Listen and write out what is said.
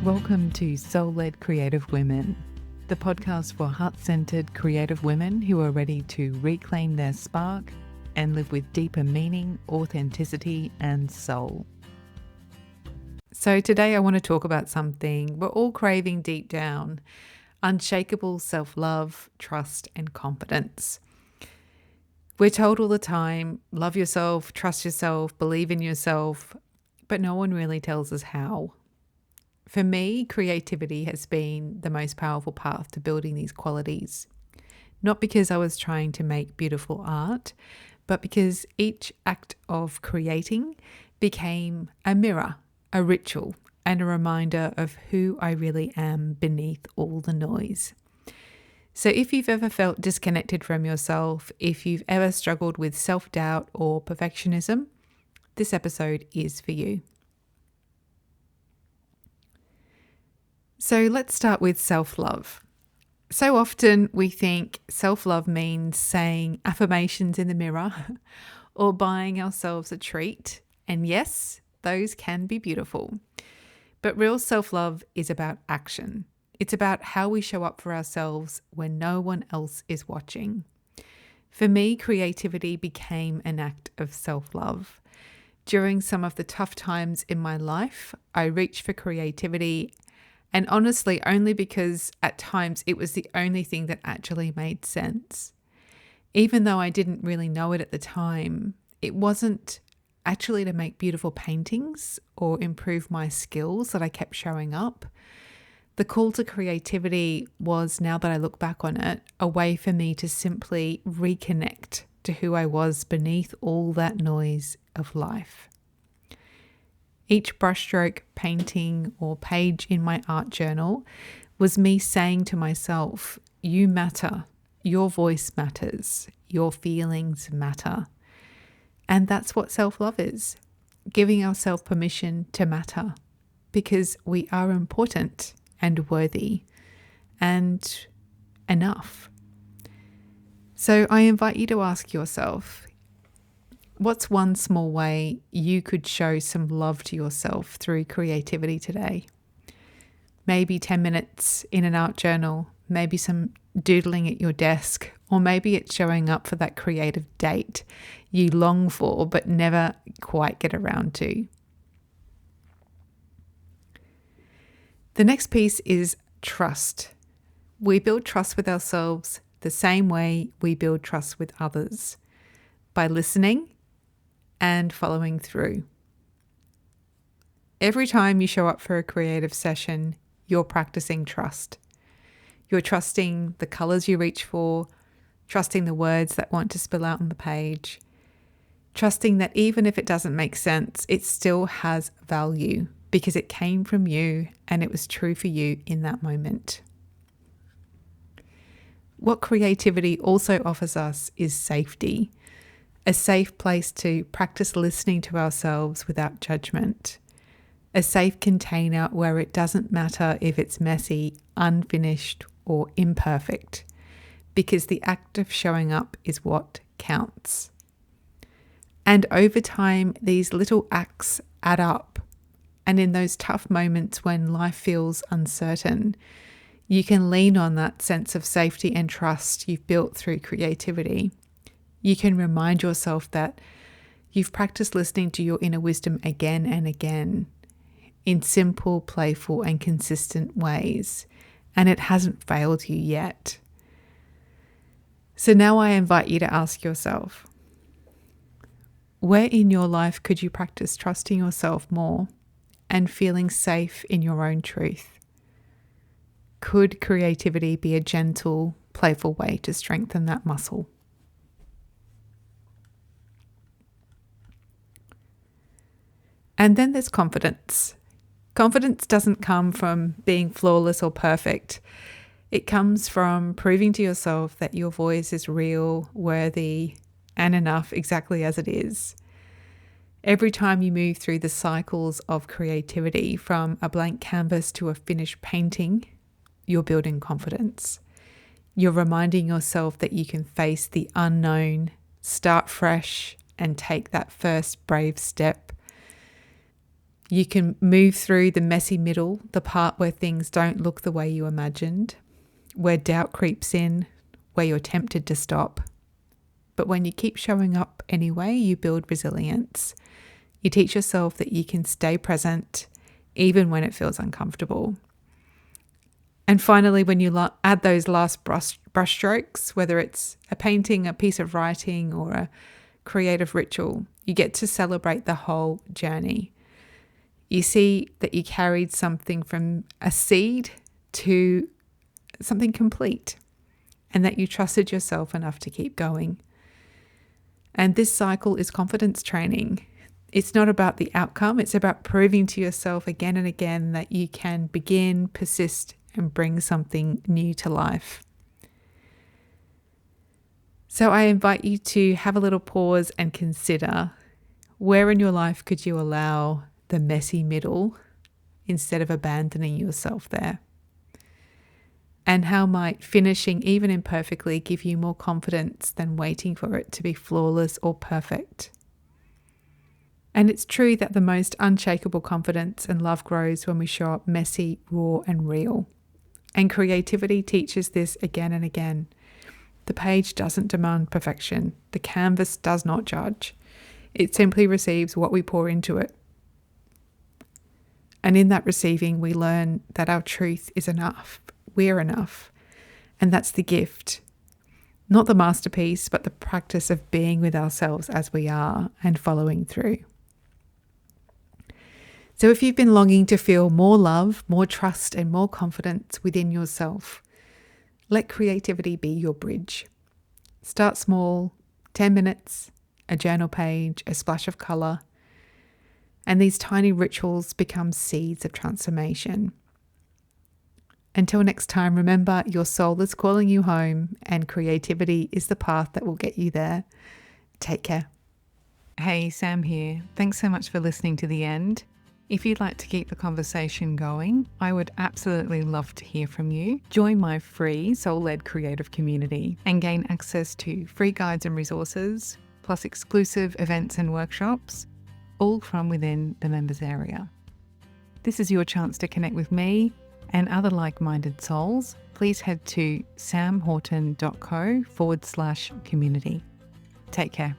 Welcome to Soul-Led Creative Women, the podcast for heart-centered creative women who are ready to reclaim their spark and live with deeper meaning, authenticity, and soul. So today I want to talk about something we're all craving deep down: unshakable self-love, trust, and confidence. We're told all the time, love yourself, trust yourself, believe in yourself, but no one really tells us how. For me, creativity has been the most powerful path to building these qualities. Not because I was trying to make beautiful art, but because each act of creating became a mirror, a ritual, and a reminder of who I really am beneath all the noise. So if you've ever felt disconnected from yourself, if you've ever struggled with self-doubt or perfectionism, this episode is for you. So let's start with self-love. So often we think self-love means saying affirmations in the mirror or buying ourselves a treat. And yes, those can be beautiful. But real self-love is about action. It's about how we show up for ourselves when no one else is watching. For me, creativity became an act of self-love. During some of the tough times in my life, I reached for creativity, and honestly, only because at times it was the only thing that actually made sense. Even though I didn't really know it at the time, it wasn't actually to make beautiful paintings or improve my skills that I kept showing up. The call to creativity was, now that I look back on it, a way for me to simply reconnect to who I was beneath all that noise of life. Each brushstroke, painting, or page in my art journal was me saying to myself, you matter, your voice matters, your feelings matter. And that's what self-love is, giving ourselves permission to matter, because we are important and worthy and enough. So I invite you to ask yourself, what's one small way you could show some love to yourself through creativity today? Maybe 10 minutes in an art journal, maybe some doodling at your desk, or maybe it's showing up for that creative date you long for but never quite get around to. The next piece is trust. We build trust with ourselves the same way we build trust with others, by listening and following through. Every time you show up for a creative session, you're practicing trust. You're trusting the colors you reach for, trusting the words that want to spill out on the page, trusting that even if it doesn't make sense, it still has value because it came from you and it was true for you in that moment. What creativity also offers us is safety, a safe place to practice listening to ourselves without judgment, a safe container where it doesn't matter if it's messy, unfinished, or imperfect, because the act of showing up is what counts. And over time, these little acts add up. And in those tough moments when life feels uncertain, you can lean on that sense of safety and trust you've built through creativity. You can remind yourself that you've practiced listening to your inner wisdom again and again in simple, playful, and consistent ways, and it hasn't failed you yet. So now I invite you to ask yourself, where in your life could you practice trusting yourself more and feeling safe in your own truth? Could creativity be a gentle, playful way to strengthen that muscle? And then there's confidence. Confidence doesn't come from being flawless or perfect. It comes from proving to yourself that your voice is real, worthy, and enough exactly as it is. Every time you move through the cycles of creativity, from a blank canvas to a finished painting, you're building confidence. You're reminding yourself that you can face the unknown, start fresh, and take that first brave step. You can move through the messy middle, the part where things don't look the way you imagined, where doubt creeps in, where you're tempted to stop. But when you keep showing up anyway, you build resilience. You teach yourself that you can stay present even when it feels uncomfortable. And finally, when you add those last brush strokes, whether it's a painting, a piece of writing, or a creative ritual, you get to celebrate the whole journey. You see that you carried something from a seed to something complete, and that you trusted yourself enough to keep going. And this cycle is confidence training. It's not about the outcome. It's about proving to yourself again and again that you can begin, persist, and bring something new to life. So I invite you to have a little pause and consider, where in your life could you allow the messy middle instead of abandoning yourself there? And how might finishing, even imperfectly, give you more confidence than waiting for it to be flawless or perfect? And it's true that the most unshakable confidence and love grows when we show up messy, raw, and real. And creativity teaches this again and again. The page doesn't demand perfection. The canvas does not judge. It simply receives what we pour into it. And in that receiving, we learn that our truth is enough. We're enough. And that's the gift. Not the masterpiece, but the practice of being with ourselves as we are and following through. So if you've been longing to feel more love, more trust, and more confidence within yourself, let creativity be your bridge. Start small, 10 minutes, a journal page, a splash of colour, and these tiny rituals become seeds of transformation. Until next time, remember, your soul is calling you home, and creativity is the path that will get you there. Take care. Hey, Sam here. Thanks so much for listening to the end. If you'd like to keep the conversation going, I would absolutely love to hear from you. Join my free soul-led creative community and gain access to free guides and resources, plus exclusive events and workshops, all from within the members area. This is your chance to connect with me and other like-minded souls. Please head to samhorton.co/community. Take care.